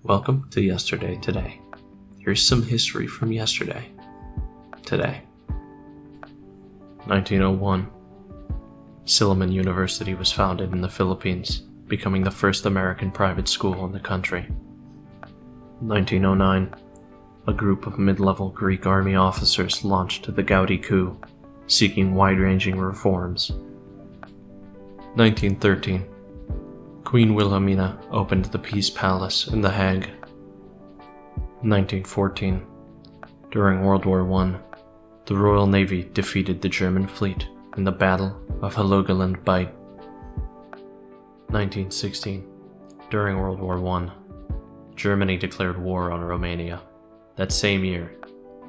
Welcome to Yesterday Today. Here's some history from yesterday. Today. 1901. Silliman University was founded in the Philippines, becoming the first American private school in the country. 1909. A group of mid-level Greek army officers launched the Gaudi coup, seeking wide-ranging reforms. 1913. Queen Wilhelmina opened the Peace Palace in The Hague. 1914. During World War I, the Royal Navy defeated the German fleet in the Battle of Helgoland Bight. 1916. During World War I, Germany declared war on Romania. That same year,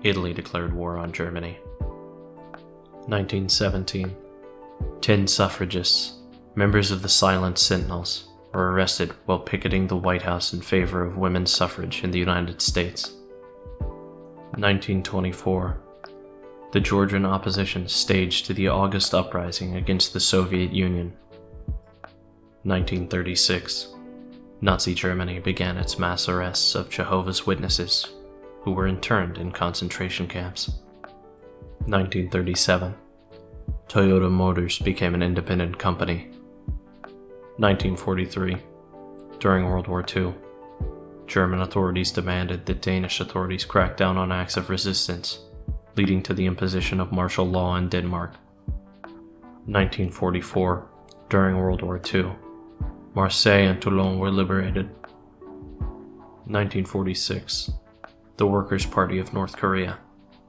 Italy declared war on Germany. 1917. 10 suffragists, members of the Silent Sentinels, were arrested while picketing the White House in favor of women's suffrage in the United States. 1924. The Georgian opposition staged the August Uprising against the Soviet Union. 1936. Nazi Germany began its mass arrests of Jehovah's Witnesses, who were interned in concentration camps. 1937. Toyota Motors became an independent company. 1943. During World War II, German authorities demanded that Danish authorities crack down on acts of resistance, leading to the imposition of martial law in Denmark. 1944. During World War II, Marseille and Toulon were liberated. 1946. The Workers' Party of North Korea,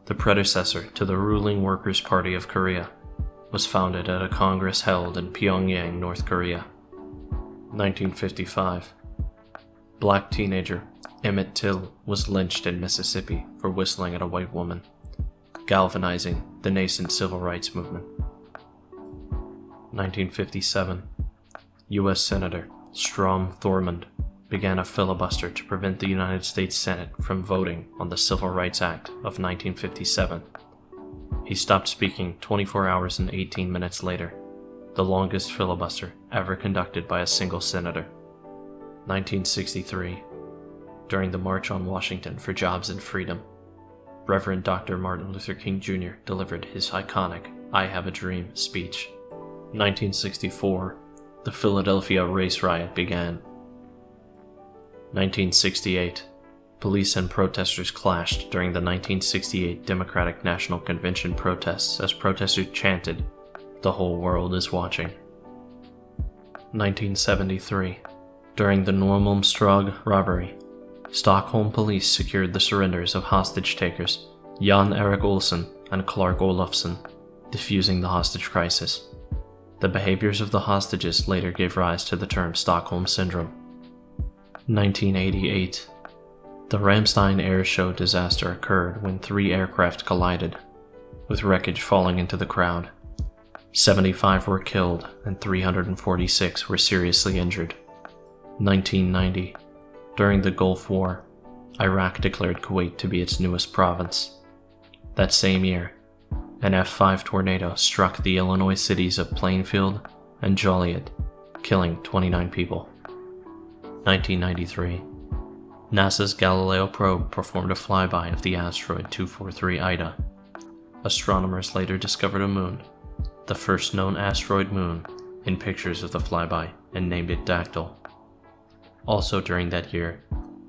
the predecessor to the ruling Workers' Party of Korea, was founded at a congress held in Pyongyang, North Korea. 1955. Black teenager Emmett Till was lynched in Mississippi for whistling at a white woman, galvanizing the nascent civil rights movement. 1957. U.S. Senator Strom Thurmond began a filibuster to prevent the United States Senate from voting on the Civil Rights Act of 1957. He stopped speaking 24 hours and 18 minutes later, the longest filibuster ever conducted by a single senator. 1963. During the March on Washington for Jobs and Freedom, Reverend Dr. Martin Luther King Jr. delivered his iconic "I Have a Dream" speech. 1964. The Philadelphia race riot began. 1968. Police and protesters clashed during the 1968 Democratic National Convention protests as protesters chanted, "The whole world is watching." 1973. During the Norrmalmstorg robbery, Stockholm police secured the surrenders of hostage-takers Jan Erik Olsen and Clark Olofsson, diffusing the hostage crisis. The behaviors of the hostages later gave rise to the term Stockholm Syndrome. 1988. The Ramstein air show disaster occurred when 3 aircraft collided, with wreckage falling into the crowd. 75 were killed and 346 were seriously injured. 1990. During the Gulf War, Iraq declared Kuwait to be its newest province. That same year, an F5 tornado struck the Illinois cities of Plainfield and Joliet, killing 29 people. 1993. NASA's Galileo probe performed a flyby of the asteroid 243 Ida. Astronomers later discovered a moon, the first known asteroid moon, in pictures of the flyby, and named it Dactyl. Also during that year,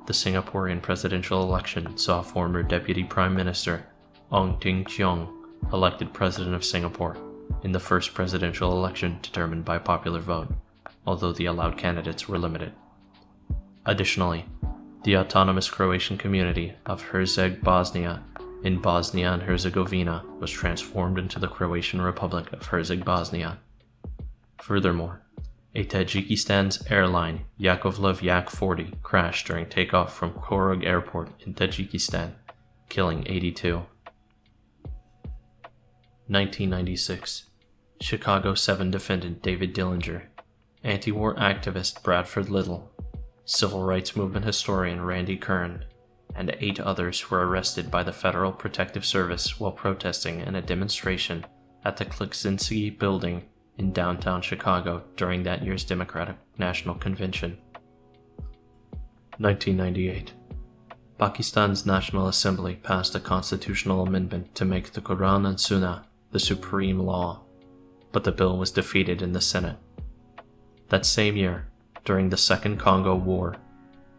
the Singaporean presidential election saw former Deputy Prime Minister Ong Ting Cheong elected President of Singapore in the first presidential election determined by popular vote, although the allowed candidates were limited. Additionally, the autonomous Croatian community of Herceg Bosnia in Bosnia and Herzegovina was transformed into the Croatian Republic of Herceg Bosnia. Furthermore, a Tajikistan's airline Yakovlev Yak-40 crashed during takeoff from Korog Airport in Tajikistan, killing 82. 1996. Chicago 7 defendant David Dillinger, anti-war activist Bradford Little, civil rights movement historian Randy Kern, and 8 others were arrested by the Federal Protective Service while protesting in a demonstration at the Kleczynski Building in downtown Chicago during that year's Democratic National Convention. 1998. Pakistan's National Assembly passed a constitutional amendment to make the Quran and Sunnah the supreme law, but the bill was defeated in the Senate. That same year, during the Second Congo War,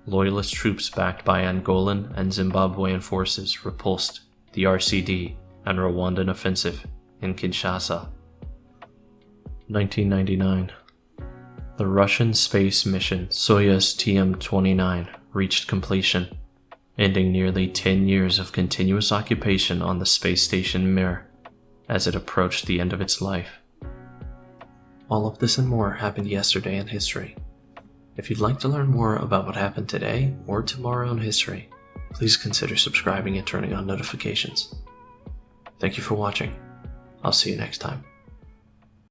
loyalist troops backed by Angolan and Zimbabwean forces repulsed the RCD and Rwandan offensive in Kinshasa. 1999. The Russian space mission Soyuz TM-29 reached completion, ending nearly 10 years of continuous occupation on the space station Mir as it approached the end of its life. All of this and more happened yesterday in history. If you'd like to learn more about what happened today or tomorrow in history, please consider subscribing and turning on notifications. Thank you for watching. I'll see you next time.